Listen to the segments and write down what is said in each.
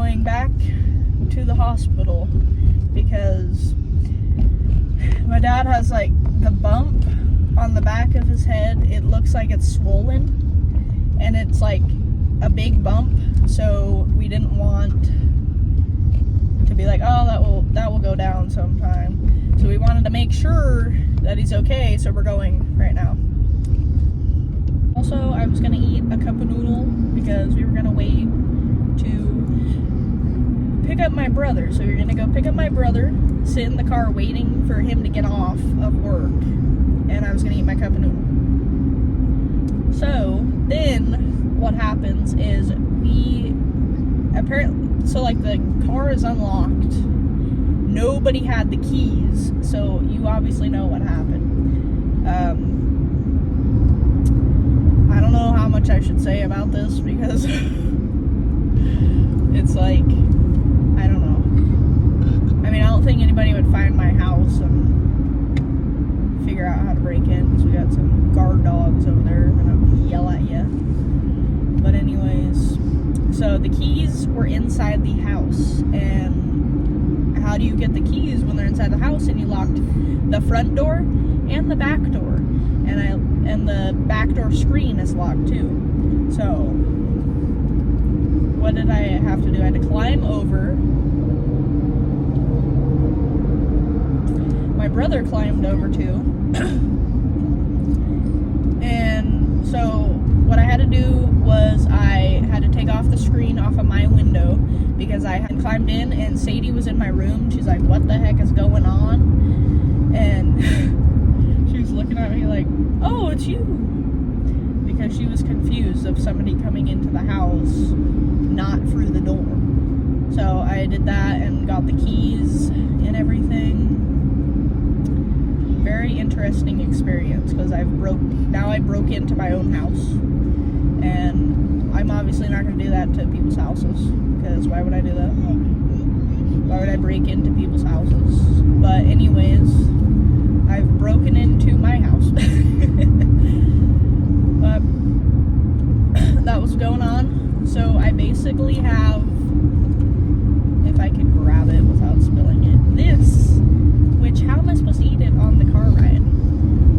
going back to the hospital because my dad has like the bump on the back of his head. It looks like it's swollen and it's like a big bump, so we didn't want to be like, oh, that will go down sometime. So we wanted to make sure that he's okay, so we're going right now. Also, I was gonna eat a cup of noodle because we were gonna wait to pick up my brother. So we were gonna go pick up my brother, sit in the car waiting for him to get off of work, and I was gonna eat my cup of noodle. So then what happens is like the car is unlocked. Nobody had the keys, so you obviously know what happened. I don't know how much I should say about this because it's like, I don't know. I mean, I don't think anybody would find my house and figure out how to break in because we got some guard dogs over there that will yell at you. But anyways, so the keys were inside the house, and how do you get the keys when they're inside the house and you locked the front door and the back door, and the back door screen is locked too. So what did I have to do? I had to climb over. My brother climbed over too. And so what I had to do was I had to take off the screen off of my window because I had climbed in and Sadie was in my room. She's like, what the heck is going on? And she was looking at me like, oh, it's you. Because she was confused of somebody coming into the house, not through the door. So I did that and got the keys and everything. Very interesting experience because I broke into my own house, and I'm obviously not going to do that to people's houses because why would I do that? Why would I break into people's houses? But anyways, I've broken into my house. But that was going on. So I basically have, if I could grab it without spilling it, this. Which, how am I supposed to eat it on the car ride?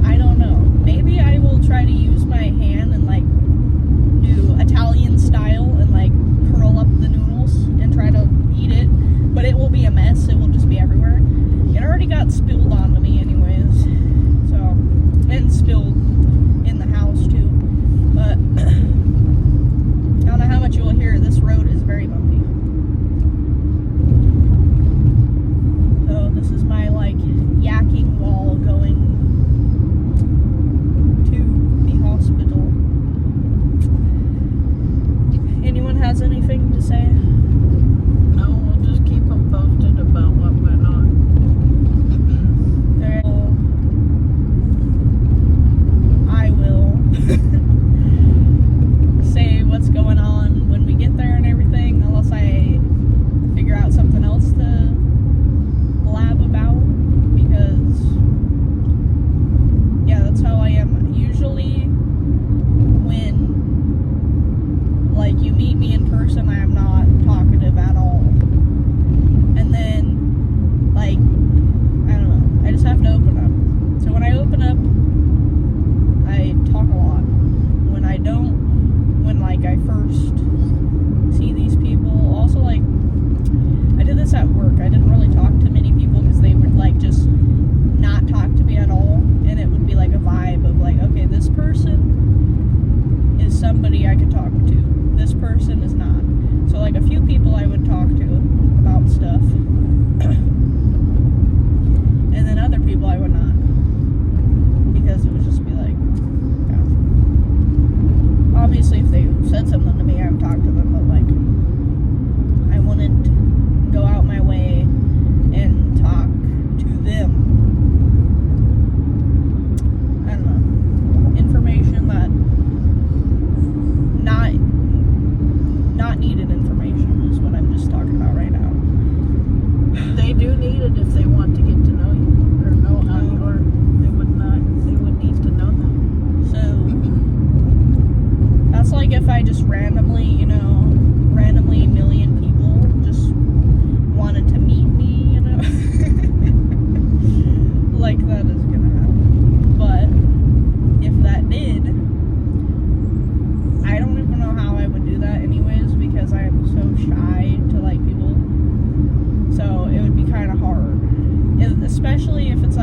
I don't know. Maybe I will try to use my hand and like do Italian style and like curl up the noodles and try to eat it. But it will be a mess. It will just be everywhere. It already got spilled onto me anyways. So, and spilled in the house too. But I don't know how much you will hear. This road is very bumpy. So this is my like yakking wall going to the hospital.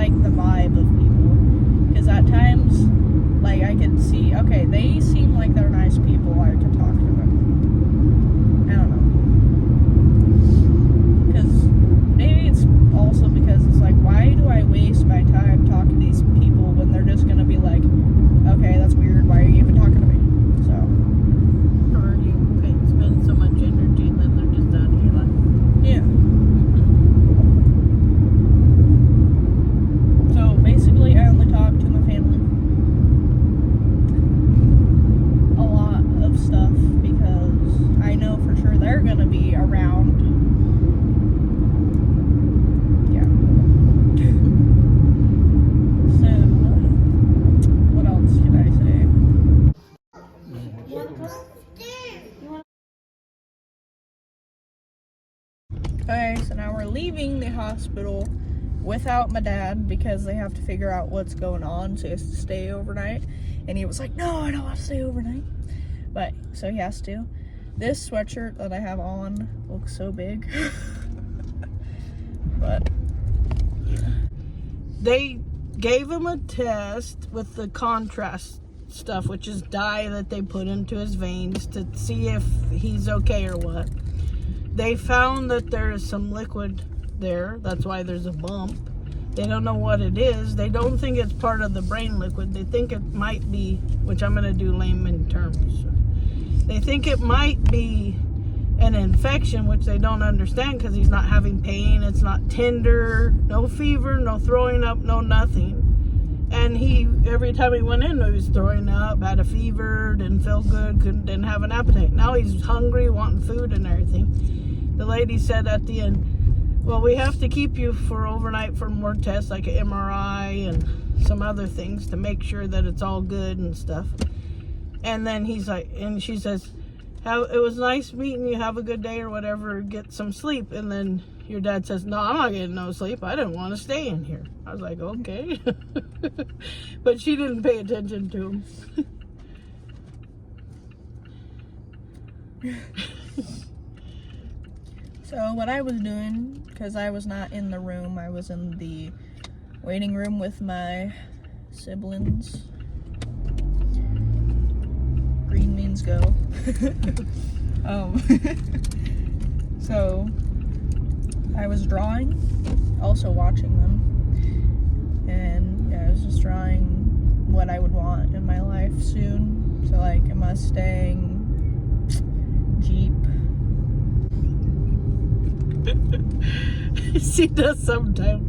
like the vibe of people. Because at times, like, I could see, okay, they seem like they're nice people. I could talk to them. I don't know. Because maybe it's also because it's like, why do I waste my time talking to these people when they're just going to be like, okay, that's weird. Why are you even talking to me? So. Or you spend so much energy and then they're just out of your life. Yeah. So basically, I only talk to my family. A lot of stuff because I know for sure they're gonna be around. Yeah. So, what else can I say? Okay, so now we're leaving the hospital without my dad because they have to figure out what's going on, so he has to stay overnight. And he was like, no, I don't want to stay overnight. But, so he has to. This sweatshirt that I have on looks so big. But, yeah. They gave him a test with the contrast stuff, which is dye that they put into his veins to see if he's okay or what. They found that there is some liquid there. That's why there's a bump. They don't know what it is. They don't think it's part of the brain liquid. They think it might be, which I'm going to do layman terms. They think it might be an infection, which they don't understand because he's not having pain. It's not tender, no fever, no throwing up, no nothing. And he, every time he went in, he was throwing up, had a fever, didn't feel good, didn't have an appetite. Now he's hungry, wanting food and everything. The lady said at the end, well, we have to keep you for overnight for more tests, like an MRI and some other things to make sure that it's all good and stuff. And then he's like, and she says, it was nice meeting you, have a good day or whatever, get some sleep. And then your dad says, no, I'm not getting no sleep. I didn't want to stay in here. I was like, okay. But she didn't pay attention to him. So what I was doing, because I was not in the room, I was in the waiting room with my siblings. Green means go. So I was drawing, also watching them, and yeah, I was just drawing what I would want in my life soon. So like a Mustang, Jeep. She does sometimes.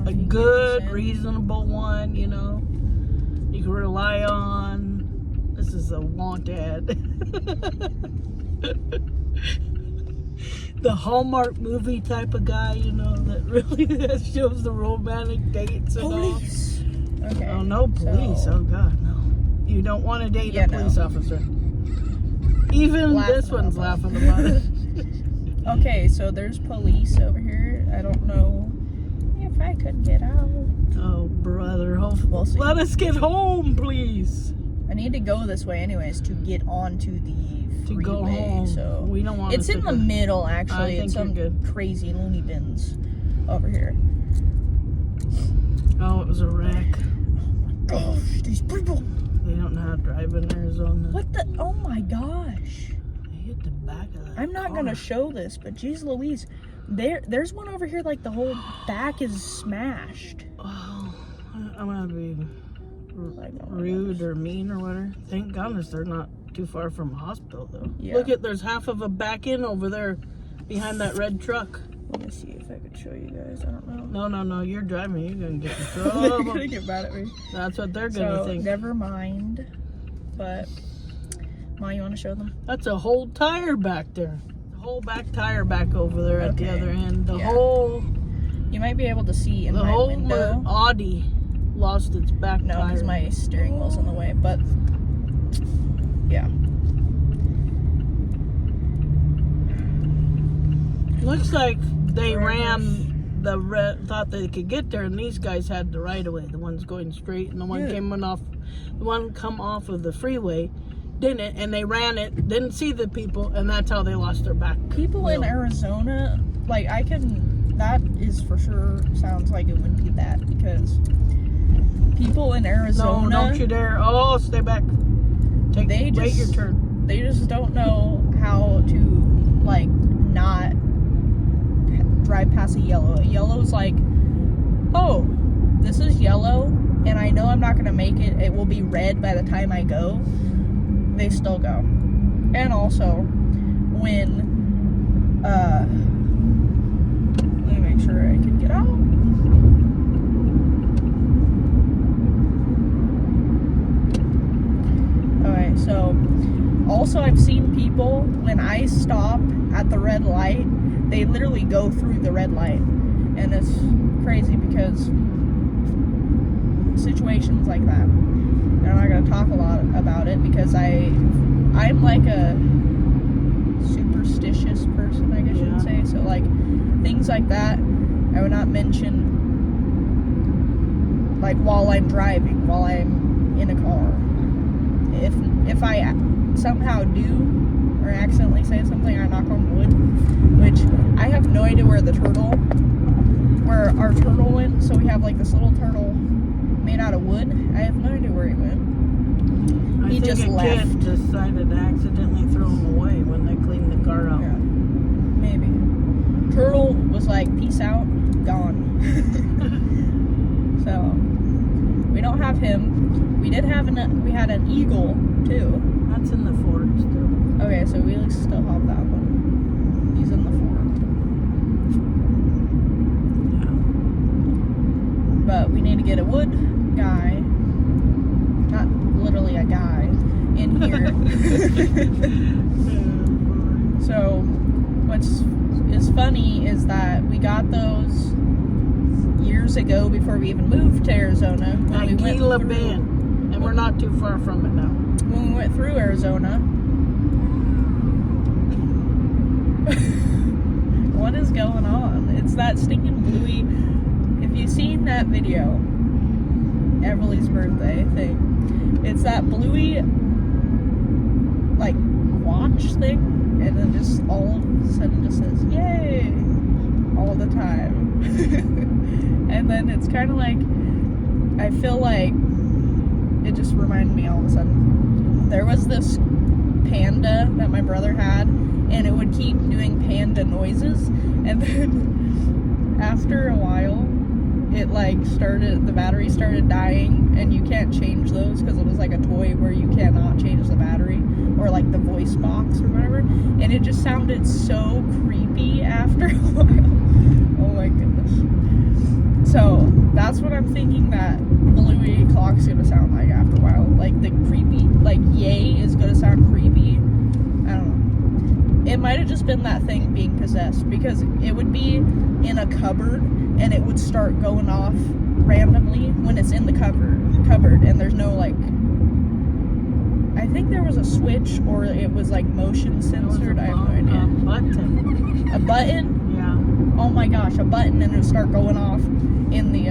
A good, reasonable one, you know, you can rely on. This is a want ad. The Hallmark movie type of guy, you know, that really shows the romantic dates and police. all. Okay. Oh, no police. Oh, God, no. You don't want to date a police officer. Even this one's laughing about it. Okay, so there's police over here. I don't know if I could get out. Oh, brother. We'll see. Let us get home, please. I need to go this way anyways to get onto the freeway. To go home. So we don't want it's in the middle, actually. I think it's some crazy loony bins over here. Oh, it was a wreck. Oh my gosh, these people. They don't know how to drive in Arizona. What the? Oh my gosh. They hit the back of that I'm not car. gonna show this, but geez Louise, there's one over here like the whole back is smashed. Oh, I'm gonna be rude or mean or whatever. Thank goodness they're not too far from a hospital though. Yeah. Look there's half of a back in over there behind that red truck. Let me see if I could show you guys. I don't know. No, you're driving. You're gonna get in trouble. They're gonna get mad at me. That's what they're gonna think. Never mind. But Ma, you want to show them? That's a whole tire back there. The whole back tire back over there at the other end. The whole. You might be able to see in my window. The whole Audi lost its back tire. No, because my steering wheel's in the way. But yeah. Looks like they thought they could get there, and these guys had the right of way. The one's going straight, and the one come off of the freeway, didn't, and they ran it, didn't see the people, and that's how they lost their back. People in Arizona, like I can that is for sure sounds like it would be that, because people in Arizona. No, don't you dare. Oh, stay back. Wait your turn. They just don't know how to, like, not drive past a yellow. A yellow's like, oh, this is yellow, and I know I'm not going to make it. It will be red by the time I go. They still go. And also, when, let me make sure I can get out. Okay, so, also I've seen people, when I stop at the red light, they literally go through the red light. And it's crazy because situations like that. And I'm not going to talk a lot about it because I'm like a superstitious person, I guess you would say. So, like, things like that, I would not mention, like, while I'm driving, while I'm in a car. If I somehow do or accidentally say something, I knock on wood, which I have no idea where our turtle went. So we have, like, this little turtle made out of wood. I have no idea where he went. He just left. Kid decided to accidentally throw him away when they cleaned the car out. Yeah, maybe. Turtle was like, peace out, gone. So we don't have him. We had an eagle too. That's in the fort still. Okay, so we still have that one. He's in the fort. Yeah. But we need to get a wood guy. Not literally a guy in here. So what's funny is that we got those years ago before we even moved to Arizona. At KeeLee Bend. And we're not too far from it now. When we went through Arizona. What is going on? It's that stinking bluey. If you've seen that video, Everly's birthday thing, it's that bluey, like, watch thing, and then just all of a sudden just says, yay, all the time. And then it's kind of like, I feel like, it just reminded me all of a sudden. There was this panda that my brother had, and it would keep doing panda noises, and then after a while, it the battery started dying, and you can't change those because it was like a toy where you cannot change the battery, or like the voice box or whatever, and it just sounded so creepy after a while. Oh my goodness. So that's what I'm thinking that bluey clock's gonna sound like after a while. Like the creepy, like yay is gonna sound creepy. I don't know. It might have just been that thing being possessed, because it would be in a cupboard and it would start going off randomly when it's in the cupboard, and there's no, like, I think there was a switch, or it was like motion censored. I have no idea. A button? Yeah. Oh my gosh, a button, and it would start going off in the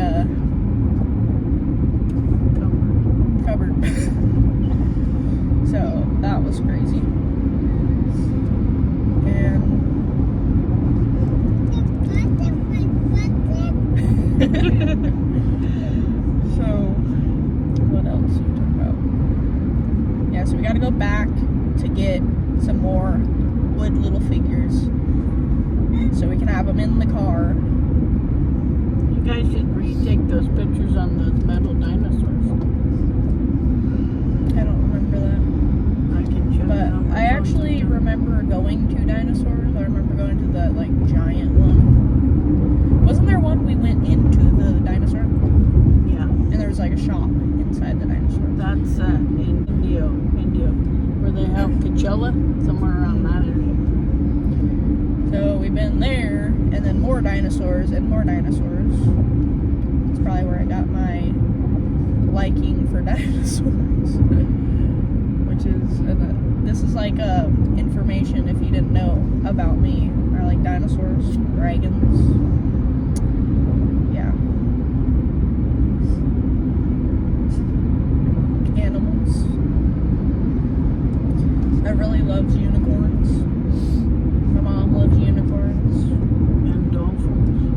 cupboard. So that was crazy. And so what else are we talking about? Yeah, so we got to go back to get some more wood little figures so we can have them in the car. You guys should retake those pictures on those metal dinosaurs. I don't remember that. I can show you. But I actually remember going to dinosaurs. I remember going to the, like, giant one. Wasn't there one we went into the dinosaur? Yeah. And there was like a shop inside the dinosaur. That's in India, where they have Coachella, somewhere around that area. So we've been there, and then more dinosaurs and more dinosaurs. It's probably where I got my liking for dinosaurs. Which is, this is like information if you didn't know about me. I like dinosaurs, dragons. Yeah. Animals. Everly loves unicorns. My mom loves unicorns. And dolphins.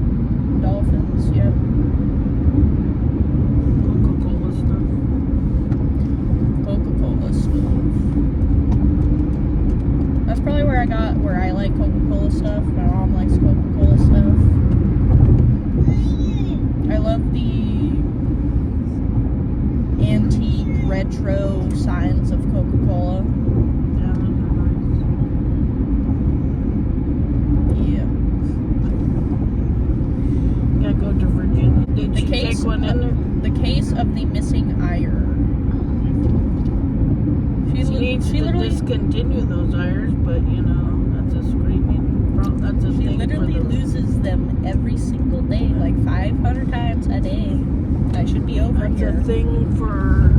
I got where I like Coca-Cola stuff. My mom likes Coca-Cola stuff. I love the antique retro signs of Coca-Cola. Yeah, those are nice. Yeah. Gotta go to Virginia. Did you take one in there? The case of the missing iron. She needs to literally discontinue those irons, but you know, that's a screaming problem. That's a She thing literally for the, loses them every single day, like 500 times a day. I should be over that's here. a thing for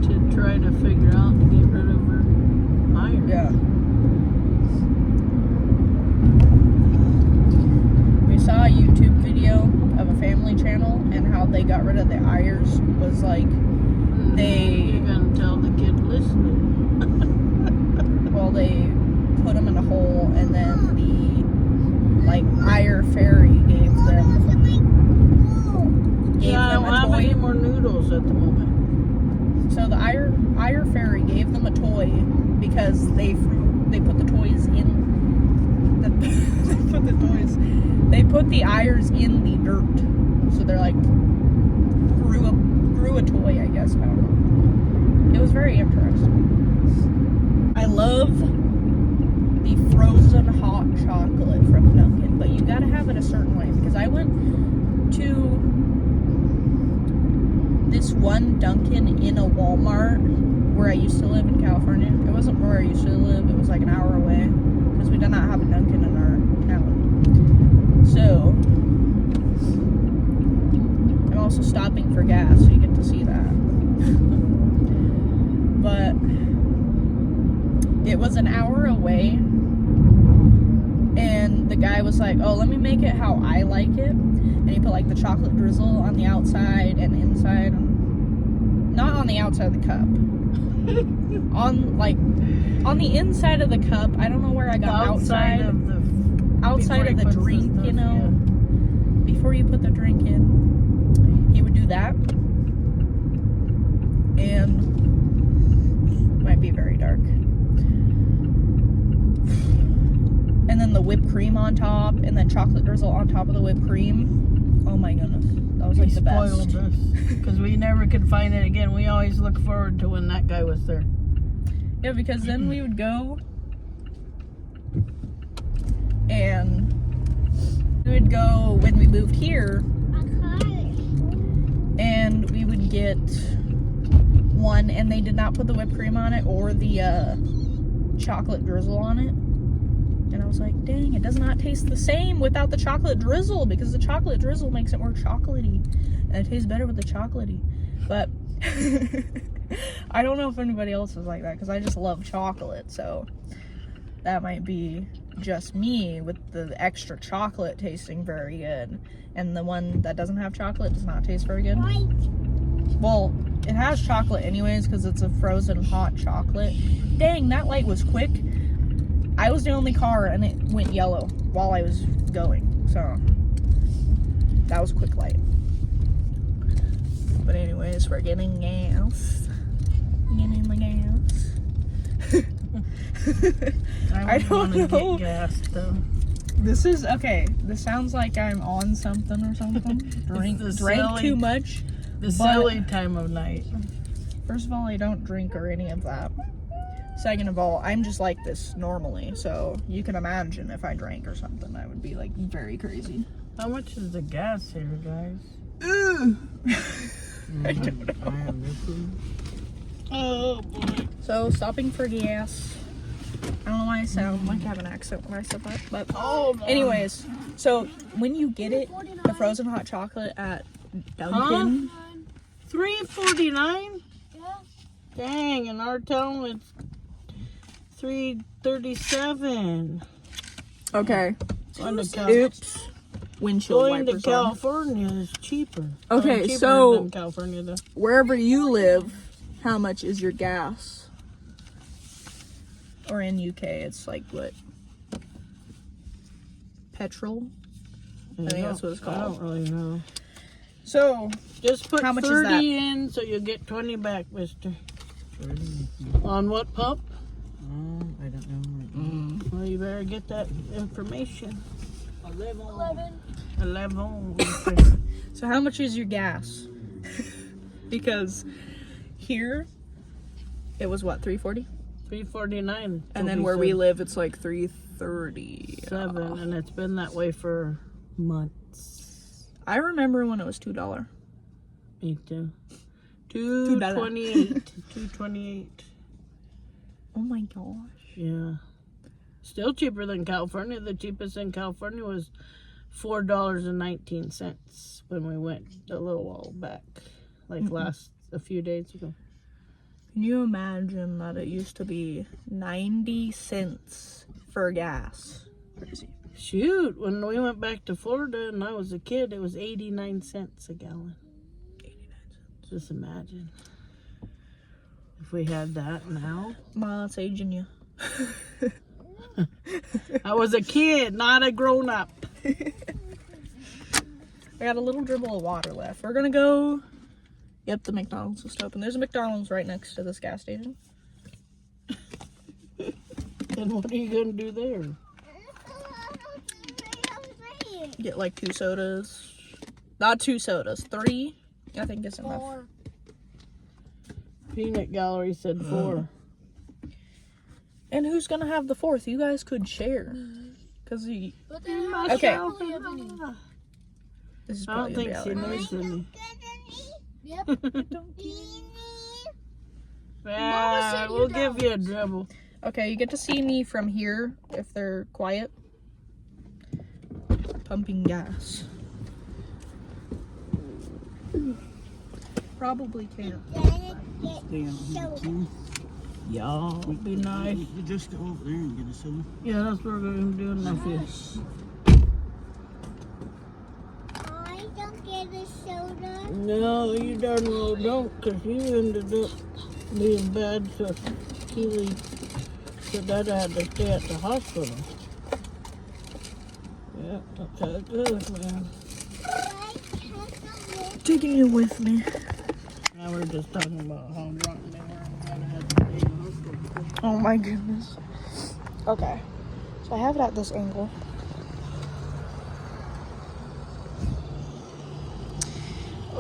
to try to figure out to get rid of her iron. Yeah. We saw a YouTube video of a family channel and how they got rid of the irons was like You're gonna tell the kid listening. well, they put them in a hole and then the like Ire fairy gave them I don't a have any toy. more noodles at the moment. So the Ire fairy gave them a toy because they put the toys in they put the Ires in the dirt. So they're like grew a toy, I guess. I don't know. It was very interesting. I love the frozen hot chocolate from Dunkin', but you gotta have it a certain way because I went to this one Dunkin' in a Walmart where I used to live in California. It wasn't where I used to live, it was like an hour away because we did not have a Dunkin' in our town. So, I'm also stopping for gas, so you get to see that. But it was an hour away, and the guy was like, oh, let me make it how I like it. And he put like the chocolate drizzle on the outside and inside. Not on the outside of the cup. on the inside of the cup. I don't know where I got outside of the drink, stuff, you know. Yeah. Before you put the drink in, he would do that. And might be very dark. And then the whipped cream on top, and then chocolate drizzle on top of the whipped cream. Oh my goodness, that was like the best. Spoiled us because we never could find it again. We always look forward to when that guy was there. Yeah, because then we would go and we would go when we moved here, and we would get one, and they did not put the whipped cream on it or the chocolate drizzle on it. And I was like, dang, it does not taste the same without the chocolate drizzle, because the chocolate drizzle makes it more chocolatey, and it tastes better with the chocolatey. But I don't know if anybody else is like that, because I just love chocolate, so that might be just me with the extra chocolate tasting very good, and the one that doesn't have chocolate does not taste very good. Well, it has chocolate anyways because it's a frozen hot chocolate. Dang, that light was quick. I was the only car and it went yellow while I was going, so that was a quick light. But anyways, we're getting gas. Getting the gas. I don't know. Get gas though. This is okay. This sounds like I'm on something or something. Drank too much. The silly time of night. First of all, I don't drink or any of that. Second of all, I'm just like this normally, so you can imagine if I drank or something, I would be like very crazy. How much is the gas here, guys? I don't know. Oh boy. So stopping for gas. I don't know why I sound like I have an accent when I said that, but anyways, so when you get it, the frozen hot chocolate at Dunkin'. $3.49? Yeah. Dang, in our town it's $3.37. Okay. Oops. Windshield Going to wipers on. California is cheaper. Okay, cheaper so than California though. wherever you live, how much is your gas? Or in UK, it's like what? Petrol? I think that's what it's called. I don't really know. So, Just put how much 30 is that? in so you'll get 20 back, mister. On what pump? I don't know. Well, you better get that information. 11. 11. So how much is your gas? Because here it was what, $3.40? $3.49. And then where we live it's like $3.30. And it's been that way for months. I remember when it was $2. Me too. $2.28. $2.28. Oh my gosh. Yeah. Still cheaper than California. The cheapest in California was $4.19 when we went a little while back. Like a few days ago. Can you imagine that it used to be 90 cents for gas? Crazy. Shoot, when we went back to Florida and I was a kid, it was 89 cents a gallon. 89 cents. Just imagine if we had that now. Ma, it's aging you. I was a kid, not a grown up. I got a little dribble of water left. We're gonna go. Yep, the McDonald's is open. There's a McDonald's right next to this gas station. And what are you gonna do there? Get like 2 sodas. Not 2 sodas, 3. I think it's enough. 4. Peanut Gallery said 4. And who's gonna have the 4th? You guys could share. Cause he. But then Okay. This is I probably don't think gonna she be out. knows any. Yep. Yeah, said we'll you give you a dribble. Okay, you get to see me from here if they're quiet. Pumping gas. Probably can't. Yeah, would be nice. You just go over there and get a soda. Yeah, that's what we're gonna do in Memphis. I don't get a soda. No, you darn well don't, because you ended up being bad, so KeeLee said that I had to stay at the hospital. Yeah, that's how it goes, man. Taking you with me. Now we're just talking about how drunk they were and how they had to stay in the hospital. Oh my goodness. Okay. So I have it at this angle.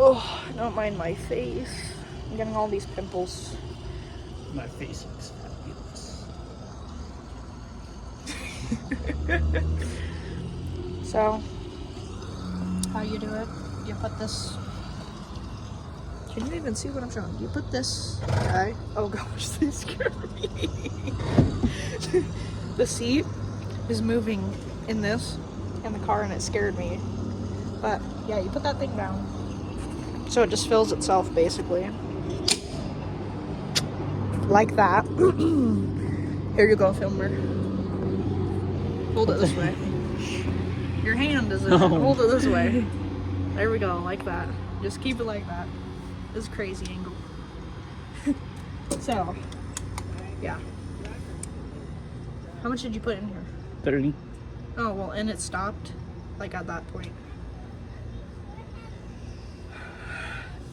Oh, don't mind my face. I'm getting all these pimples. My face looks fabulous. So, how you do it? You put this. Can you even see what I'm showing? You put this guy. Oh gosh, they scared me. The seat is moving in this in the car and it scared me. But yeah, you put that thing down. So it just fills itself basically. Like that. Here you go, filmer. Hold it this way. Your hand is in it. Hold it this way. There we go, like that. Just keep it like that. This is crazy angle. So, yeah. How much did you put in here? 30. Oh, well, and it stopped, like, at that point.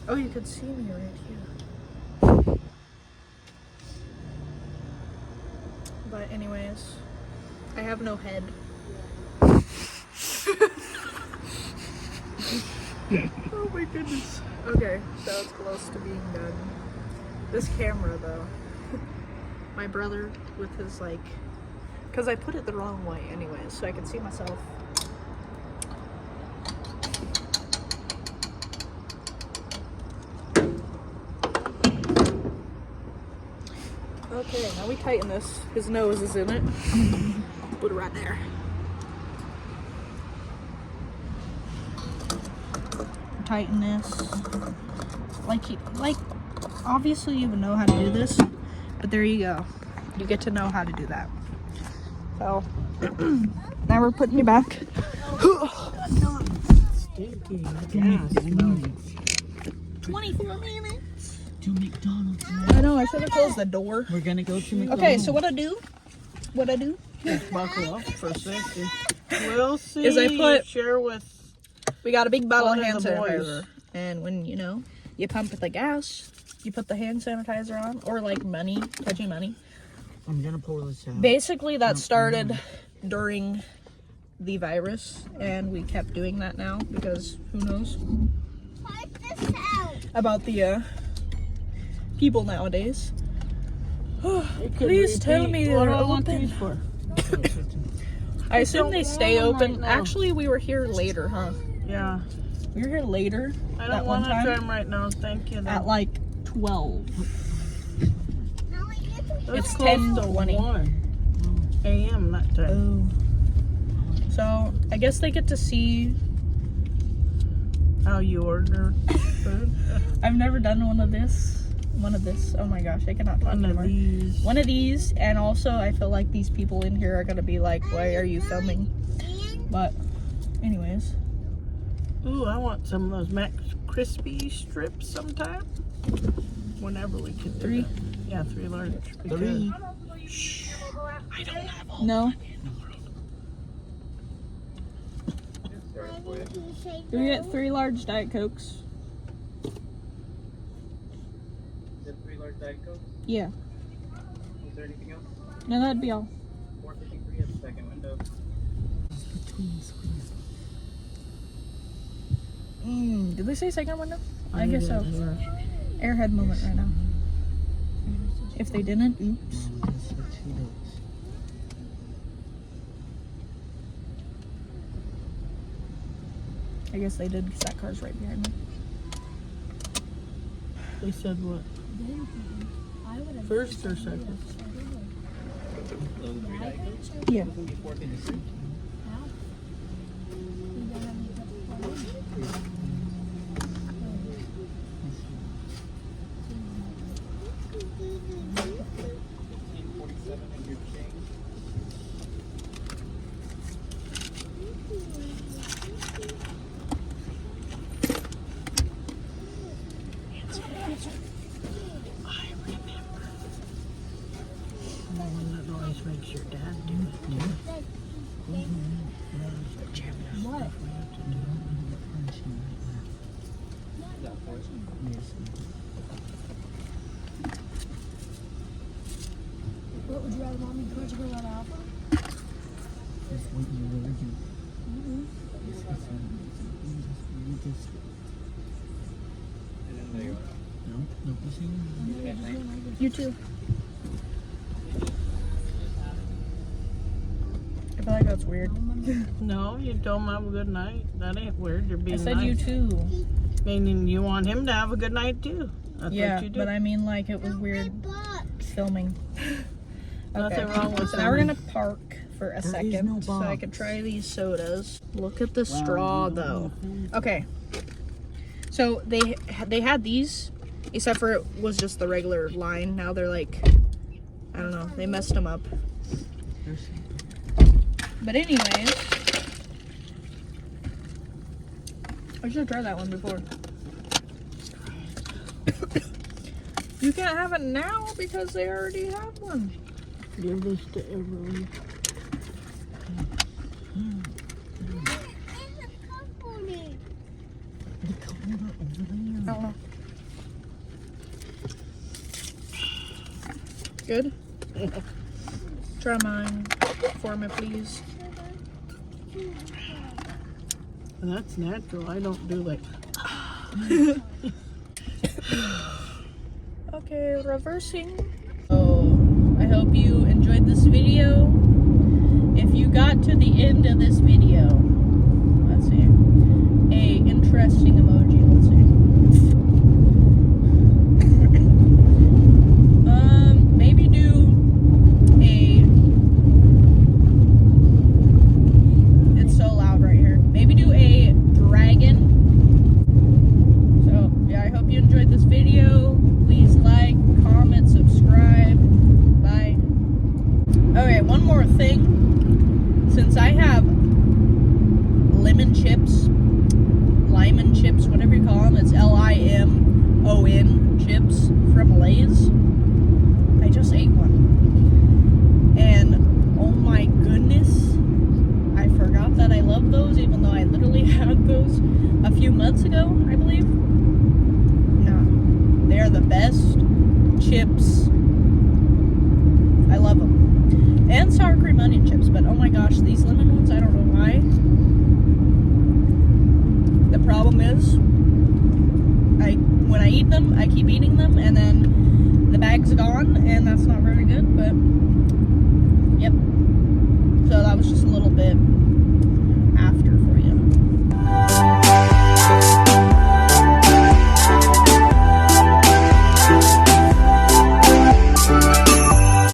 Oh, you could see me right here. But anyways, I have no head. Oh my goodness. Okay, so it's close to being done. This camera though. My brother with his like, cause I put it the wrong way anyways, so I can see myself. Okay, now we tighten this. His nose is in it. Put it right there. Tighten this. Like, obviously you would know how to do this, but there you go. You get to know how to do that. So, now we're putting you back. Stinky. Gas. 24 minutes. To McDonald's. I know, I should have closed the door. We're gonna go to McDonald's. Okay, so what I do, Just buckle up for safety. We'll see. Is I put- share with we got a big bottle of one hand of the boys. sanitizer. And when, you know, you pump the gas, you put the hand sanitizer on, or like money, touchy money. I'm gonna pour this out. Basically, that started during the virus, and we kept doing that now because who knows Part this out. about the people nowadays. It could Please tell repeat. me What they're do I want open. these for? I assume they don't stay want 'em open. right now. Actually, we were here later, huh? Yeah. We were here later. I that don't one want to time try them right now. Thank you. at like 12. Now I get to It's It's close 10:20. to 1 a.m. that time. Oh. So I guess they get to see. How you order food? I've never done one of this. Oh my gosh, I cannot talk One of anymore. these. One of these, and also I feel like these people in here are gonna be like, "Why are you filming?" in. But, anyways, Ooh, I want some of those Mac Crispy strips sometime. Whenever we can do 3. that. Yeah, 3 large. because- 3. Shh. I don't have all. No, Why did you say we get no? 3 large Diet Cokes. Is it 3 large Diet Cokes? Yeah, Is there anything else? no, that'd be all. 453 at the second window. Did they say second window? I guess so. Airhead moment right now. If they didn't, oops. I guess they did because that car's right behind me. They said what? First or second? Those 3 Diet Cokes? Yeah. It's gonna be 453. $47 and your change. I remember. That noise makes your dad do it too. What? What would you rather mommy Portugal or Alpha? And then there you are. You too. I feel like that's weird. No, you told him have a good night. That ain't weird. You're I being said nice. you too. Meaning you want him to have a good night too. That's Yeah, what you do. but I mean like it was weird filming. Nothing wrong with So now we're filming. gonna park for a There is second no so I box. could try these sodas. Look at the straw though. Okay. So they had these, except for it was just the regular line. Now they're like, I don't know, they messed them up. But anyways, I should have tried that one before. You can't have it now because they already have one. Give this to everyone. I don't know. Good? Try mine for me, please. And that's natural. I don't do like. Okay, reversing. So, I hope you enjoyed this video. If you got to the end of this video, let's see, a interesting emoji, let's see. Maybe do it's so loud right here. Maybe do a dragon. So, yeah, I hope you enjoyed this video. Please like, comment, subscribe. Bye. Okay, one more thing. Since I have lemon chips, whatever you call them, it's LIMON chips from Lay's. I just ate one. And oh my goodness, I forgot that I love those, even though I literally had those a few months ago, I believe. No, they are the best chips I love them. And sour cream onion chips, but oh my gosh, these lemon ones, I don't know why. The problem is, when I eat them, I keep eating them, and then the bag's gone, and that's not very good, but, yep. So that was just